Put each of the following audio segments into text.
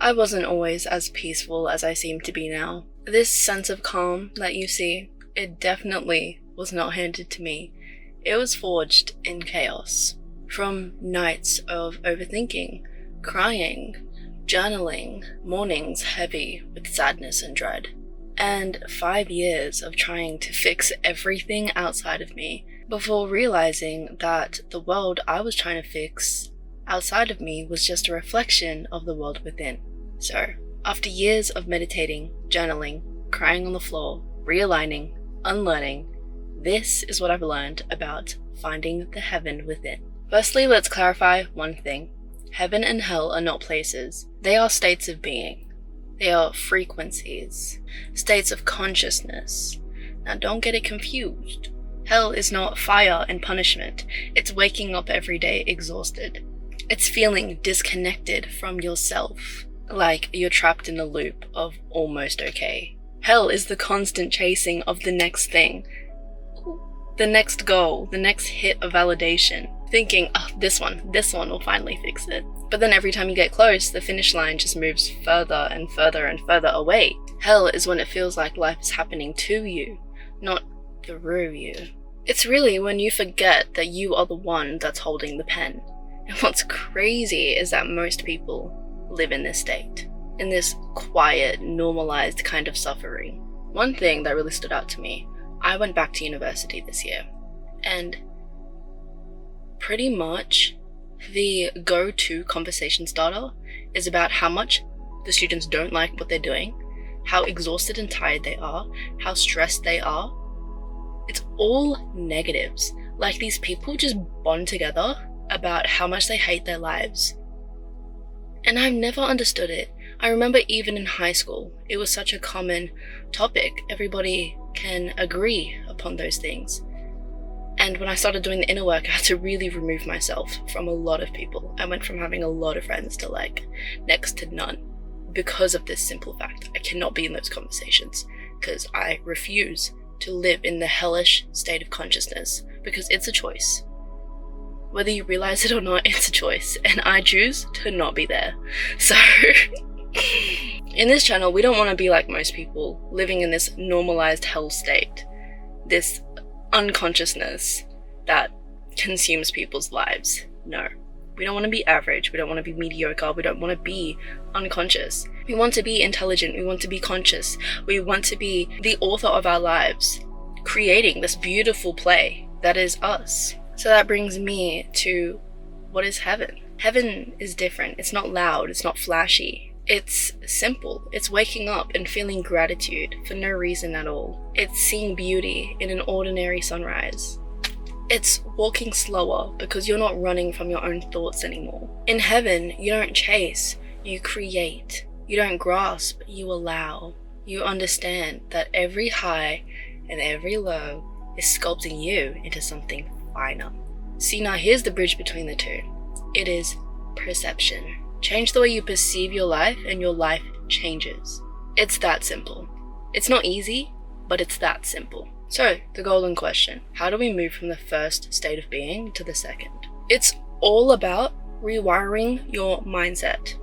I wasn't always as peaceful as I seem to be now. This sense of calm that you see, it definitely was not handed to me. It was forged in chaos. From nights of overthinking, crying, journaling, mornings heavy with sadness and dread, and 5 years of trying to fix everything outside of me before realizing that the world I was trying to fix outside of me was just a reflection of the world within. So, after years of meditating, journaling, crying on the floor, realigning, unlearning, this is what I've learned about finding the heaven within. Firstly, let's clarify one thing. Heaven and hell are not places. They are states of being. They are frequencies, states of consciousness. Now don't get it confused. Hell is not fire and punishment. It's waking up every day exhausted. It's feeling disconnected from yourself, like you're trapped in a loop of almost okay. Hell is the constant chasing of the next thing, the next goal, the next hit of validation, thinking, oh, this one will finally fix it. But then every time you get close, the finish line just moves further and further and further away. Hell is when it feels like life is happening to you, not through you. It's really when you forget that you are the one that's holding the pen. And what's crazy is that most people live in this state, in this quiet, normalized kind of suffering. One thing that really stood out to me, I went back to university this year, and pretty much the go-to conversation starter is about how much the students don't like what they're doing, how exhausted and tired they are, how stressed they are. It's all negatives. Like these people just bond together about how much they hate their lives. And I've never understood it. I remember even in high school, it was such a common topic. Everybody can agree upon those things. And when I started doing the inner work, I had to really remove myself from a lot of people. I went from having a lot of friends to like next to none because of this simple fact. I cannot be in those conversations because I refuse to live in the hellish state of consciousness, because it's a choice. Whether you realize it or not, it's a choice, and I choose to not be there. So in this channel, we don't want to be like most people, living in this normalized hell state, this unconsciousness that consumes people's lives. No, we don't want to be average, we don't want to be mediocre, we don't want to be unconscious. We want to be intelligent, we want to be conscious, we want to be the author of our lives, creating this beautiful play that is us. So that brings me to, what is heaven? Heaven is different. It's not loud, it's not flashy. It's simple. It's waking up and feeling gratitude for no reason at all. It's seeing beauty in an ordinary sunrise. It's walking slower because you're not running from your own thoughts anymore. In heaven, you don't chase, you create. You don't grasp, you allow. You understand that every high and every low is sculpting you into something finer. See, now here's the bridge between the two. It is perception. Change the way you perceive your life and your life changes. It's that simple. It's not easy, but it's that simple. So, the golden question, how do we move from the first state of being to the second? It's all about rewiring your mindset.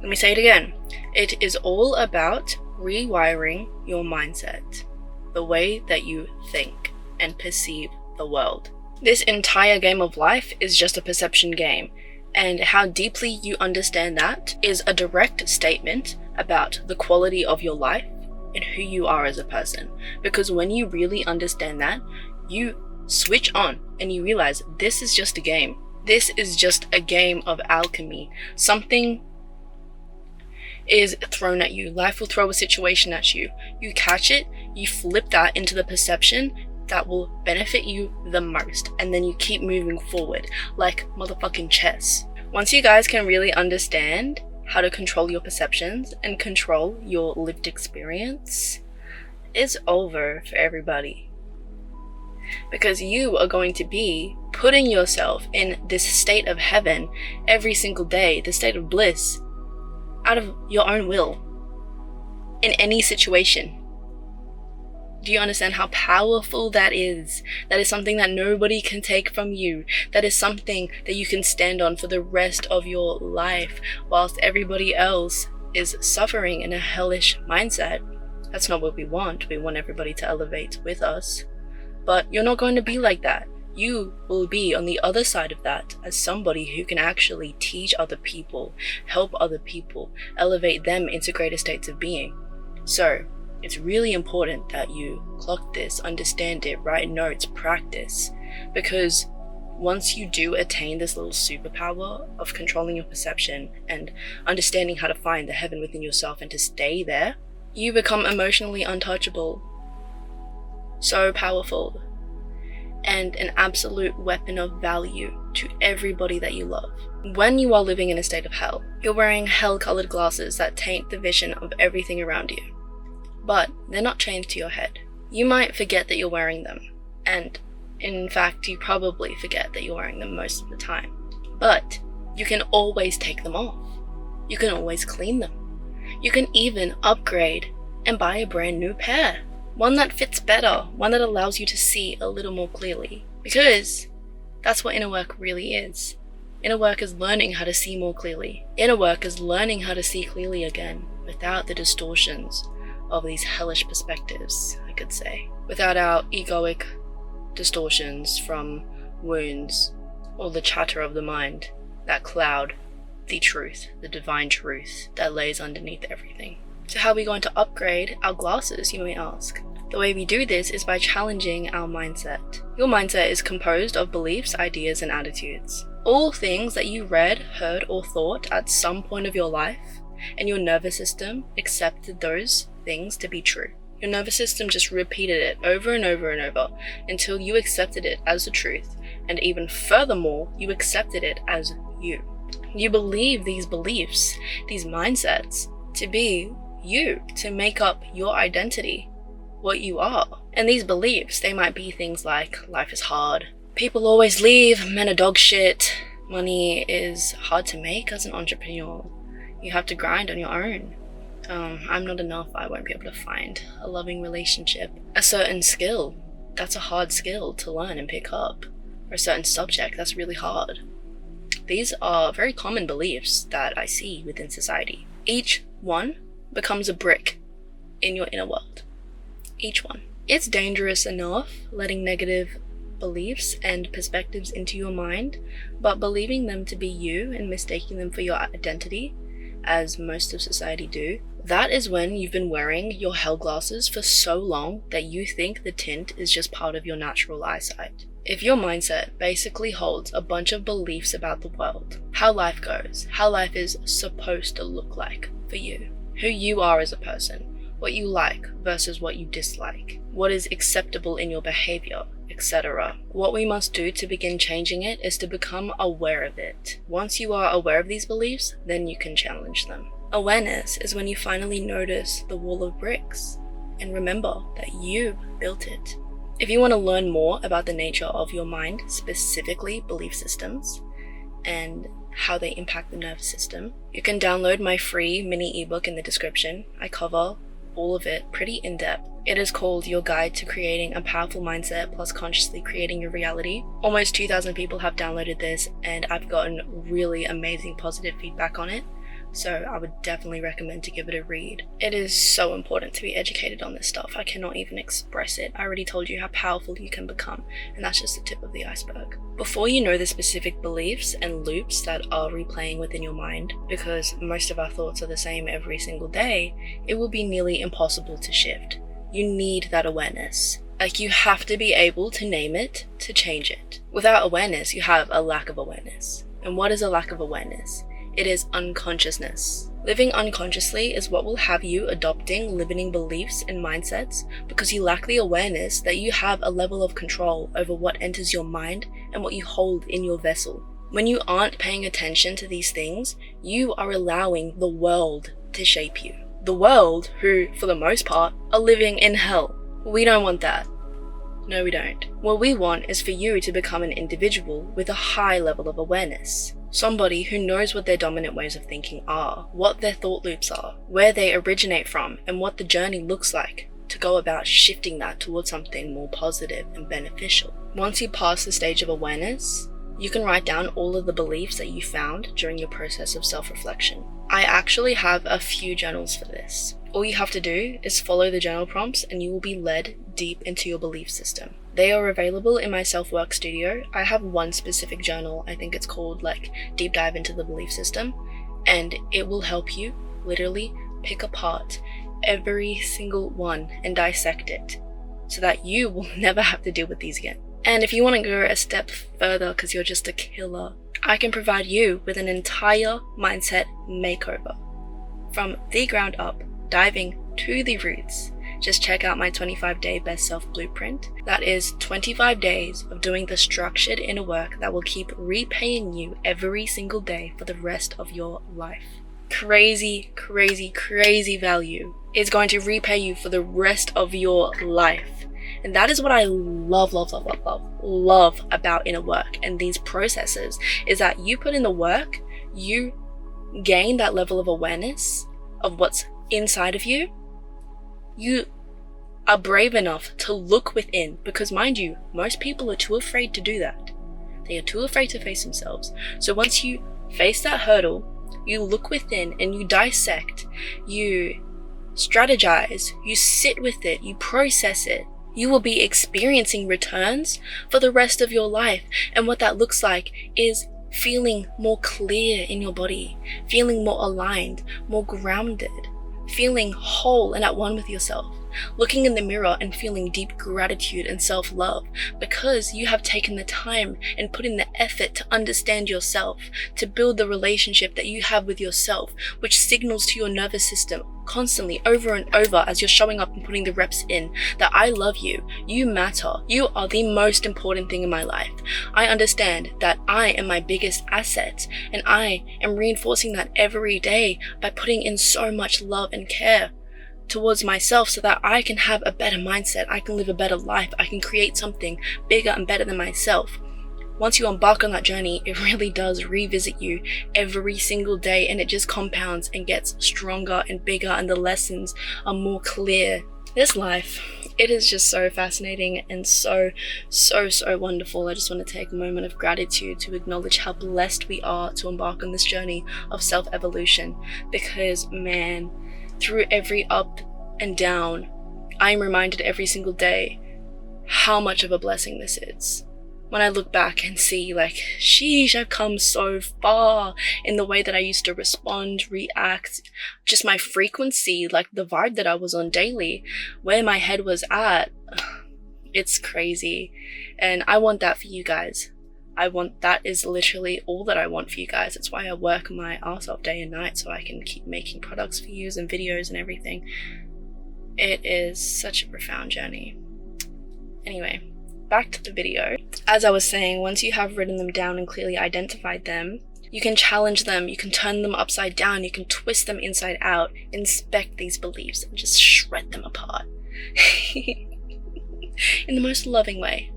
Let me say it again. It is all about rewiring your mindset, the way that you think and perceive the world. This entire game of life is just a perception game, and how deeply you understand that is a direct statement about the quality of your life and who you are as a person. Because when you really understand that, you switch on and you realize this is just a game. This is just a game of alchemy. Something is thrown at you. Life will throw a situation at you. You catch it, you flip that into the perception that will benefit you the most, and then you keep moving forward like motherfucking chess. Once you guys can really understand how to control your perceptions and control your lived experience, it's over for everybody. Because you are going to be putting yourself in this state of heaven every single day, the state of bliss, out of your own will, in any situation. Do you understand how powerful that is? That is something that nobody can take from you. That is something that you can stand on for the rest of your life, whilst everybody else is suffering in a hellish mindset. That's not what we want. We want everybody to elevate with us. But you're not going to be like that. You will be on the other side of that as somebody who can actually teach other people, help other people, elevate them into greater states of being. So, it's really important that you clock this, understand it, write notes, practice, because once you do attain this little superpower of controlling your perception and understanding how to find the heaven within yourself and to stay there, you become emotionally untouchable. So powerful. And an absolute weapon of value to everybody that you love. When you are living in a state of hell, you're wearing hell-colored glasses that taint the vision of everything around you. But they're not chained to your head. You might forget that you're wearing them, and in fact, you probably forget that you're wearing them most of the time. But you can always take them off. You can always clean them. You can even upgrade and buy a brand new pair. One that fits better, one that allows you to see a little more clearly. Because that's what inner work really is. Inner work is learning how to see more clearly. Inner work is learning how to see clearly again, without the distortions of these hellish perspectives, I could say. Without our egoic distortions from wounds or the chatter of the mind that cloud the truth, the divine truth that lays underneath everything. So how are we going to upgrade our glasses, you may ask? The way we do this is by challenging our mindset. Your mindset is composed of beliefs, ideas, and attitudes. All things that you read, heard, or thought at some point of your life, and your nervous system accepted those things to be true. Your nervous system just repeated it over and over and over until you accepted it as the truth, and even furthermore, you accepted it as you. You believe these beliefs, these mindsets, to be you, to make up your identity, what you are. And these beliefs, they might be things like life is hard, people always leave, men are dog shit, money is hard to make as an entrepreneur, you have to grind on your own. I'm not enough, I won't be able to find a loving relationship. A certain skill, that's a hard skill to learn and pick up. Or a certain subject, that's really hard. These are very common beliefs that I see within society. Each one becomes a brick in your inner world. Each one. It's dangerous enough letting negative beliefs and perspectives into your mind, but believing them to be you and mistaking them for your identity, as most of society do, that is when you've been wearing your hell glasses for so long that you think the tint is just part of your natural eyesight. If your mindset basically holds a bunch of beliefs about the world, how life goes, how life is supposed to look like for you, who you are as a person, what you like versus what you dislike, what is acceptable in your behavior, etc. What we must do to begin changing it is to become aware of it. Once you are aware of these beliefs, then you can challenge them. Awareness is when you finally notice the wall of bricks and remember that you built it. If you want to learn more about the nature of your mind, specifically belief systems, and how they impact the nervous system, you can download my free mini ebook in the description. I cover all of it pretty in depth. It is called Your Guide to Creating a Powerful Mindset Plus Consciously Creating Your Reality. Almost 2,000 people have downloaded this and I've gotten really amazing positive feedback on it. So I would definitely recommend to give it a read. It is so important to be educated on this stuff. I cannot even express it. I already told you how powerful you can become, and that's just the tip of the iceberg. Before you know the specific beliefs and loops that are replaying within your mind, because most of our thoughts are the same every single day, it will be nearly impossible to shift. You need that awareness. Like, you have to be able to name it to change it. Without awareness, you have a lack of awareness. And what is a lack of awareness? It is unconsciousness. Living unconsciously is what will have you adopting limiting beliefs and mindsets because you lack the awareness that you have a level of control over what enters your mind and what you hold in your vessel. When you aren't paying attention to these things, you are allowing the world to shape you. The world, who, for the most part, are living in hell. We don't want that. No, we don't. What we want is for you to become an individual with a high level of awareness. Somebody who knows what their dominant ways of thinking are, what their thought loops are, where they originate from, and what the journey looks like to to go about shifting that towards something more positive and beneficial. Once you pass the stage of awareness, you can write down all of the beliefs that you found during your process of self-reflection. I actually have a few journals for this. All you have to do is follow the journal prompts and you will be led deep into your belief system. They are available in my self-work studio. I have one specific journal, I think it's called Deep Dive into the Belief System, and it will help you literally pick apart every single one and dissect it so that you will never have to deal with these again. And if you want to go a step further because you're just a killer, I can provide you with an entire mindset makeover from the ground up, diving to the roots. Just check out my 25-day best self blueprint. That is 25 days of doing the structured inner work that will keep repaying you every single day for the rest of your life. Crazy, crazy, crazy value is going to repay you for the rest of your life. And that is what I love about inner work and these processes, is that you put in the work, you gain that level of awareness of what's inside of you. You are brave enough to look within, because mind you, most people are too afraid to do that. They are too afraid to face themselves. So once you face that hurdle, you look within and you dissect, you strategize, you sit with it, you process it. You will be experiencing returns for the rest of your life. And what that looks like is feeling more clear in your body, feeling more aligned, more grounded, feeling whole and at one with yourself, looking in the mirror and feeling deep gratitude and self-love because you have taken the time and put in the effort to understand yourself, to build the relationship that you have with yourself, which signals to your nervous system constantly over and over as you're showing up and putting the reps in that I love you, you matter, you are the most important thing in my life. I understand that I am my biggest asset, and I am reinforcing that every day by putting in so much love and care towards myself so that I can have a better mindset, I can live a better life, I can create something bigger and better than myself. Once you embark on that journey, it really does revisit you every single day, and it just compounds and gets stronger and bigger, and the lessons are more clear. This life, it is just so fascinating and so wonderful. I just want to take a moment of gratitude to acknowledge how blessed we are to embark on this journey of self-evolution, because man, through every up and down, I am reminded every single day how much of a blessing this is. When I look back and see sheesh, I've come so far in the way that I used to respond, react, just my frequency, the vibe that I was on daily, where my head was at, it's crazy. And I want that for you guys. That is literally all that I want for you guys. That's why I work my ass off day and night, so I can keep making products for you and videos and everything. It is such a profound journey. Anyway, back to the video. As I was saying, once you have written them down and clearly identified them, you can challenge them, you can turn them upside down, you can twist them inside out, inspect these beliefs, and just shred them apart. In the most loving way.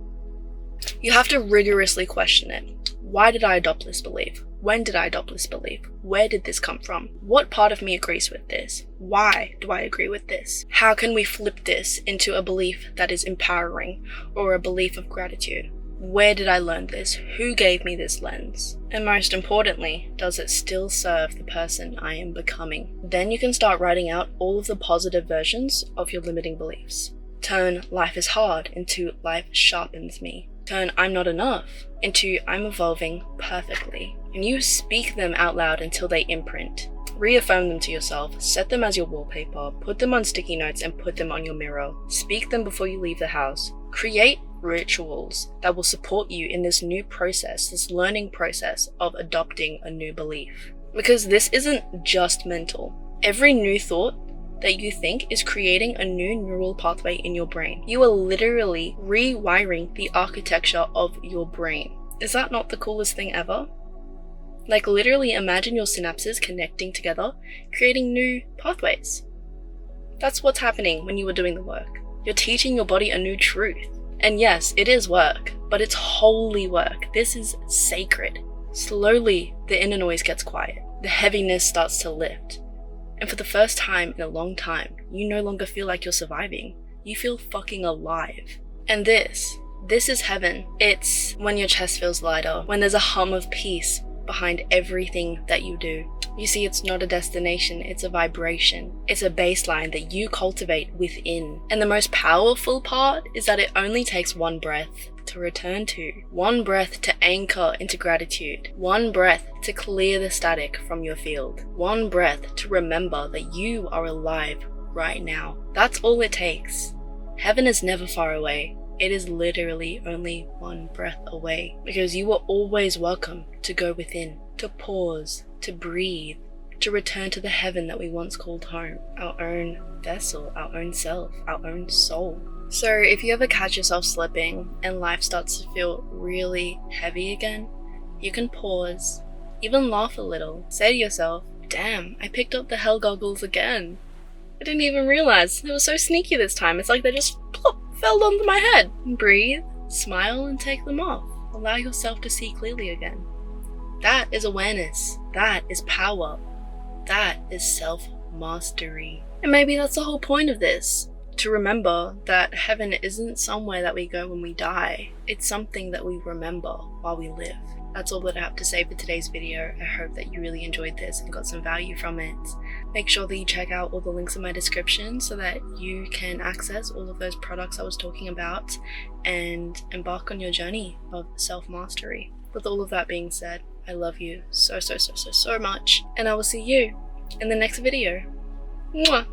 You have to rigorously question it. Why did I adopt this belief? When did I adopt this belief? Where did this come from? What part of me agrees with this? Why do I agree with this? How can we flip this into a belief that is empowering, or a belief of gratitude? Where did I learn this? Who gave me this lens? And most importantly, does it still serve the person I am becoming? Then you can start writing out all of the positive versions of your limiting beliefs. Turn life is hard into life sharpens me. Turn I'm not enough into I'm evolving perfectly. And you speak them out loud until they imprint. Reaffirm them to yourself, set them as your wallpaper, put them on sticky notes and put them on your mirror. Speak them before you leave the house. Create rituals that will support you in this new process, this learning process of adopting a new belief. Because this isn't just mental. Every new thought that you think is creating a new neural pathway in your brain. You are literally rewiring the architecture of your brain. Is that not the coolest thing ever? Literally imagine your synapses connecting together, creating new pathways. That's what's happening when you are doing the work. You're teaching your body a new truth. And yes, it is work, but it's holy work. This is sacred. Slowly, the inner noise gets quiet. The heaviness starts to lift. And for the first time in a long time, you no longer feel like you're surviving. you feel fucking alive. And this is heaven. It's when your chest feels lighter, when there's a hum of peace behind everything that you do. You see, it's not a destination, it's a vibration. It's a baseline that you cultivate within. And the most powerful part is that it only takes one breath to return to. One breath to anchor into gratitude. One breath to clear the static from your field. One breath to remember that you are alive right now. That's all it takes. Heaven is never far away. It is literally only one breath away, because you are always welcome to go within, to pause, to breathe, to return to the heaven that we once called home, our own vessel, our own self, our own soul. So if you ever catch yourself slipping and life starts to feel really heavy again, you can pause, even laugh a little, say to yourself, damn, I picked up the hell goggles again. I didn't even realize, it was so sneaky this time, it's like they just plop, fell onto my head. Breathe, smile, and take them off. Allow yourself to see clearly again. That is awareness. That is power. That is self-mastery. And maybe that's the whole point of this. To remember that heaven isn't somewhere that we go when we die. It's something that we remember while we live. That's all that I have to say for today's video. I hope that you really enjoyed this and got some value from it. Make sure that you check out all the links in my description so that you can access all of those products I was talking about and embark on your journey of self-mastery. With all of that being said, I love you so much, and I will see you in the next video. Mwah!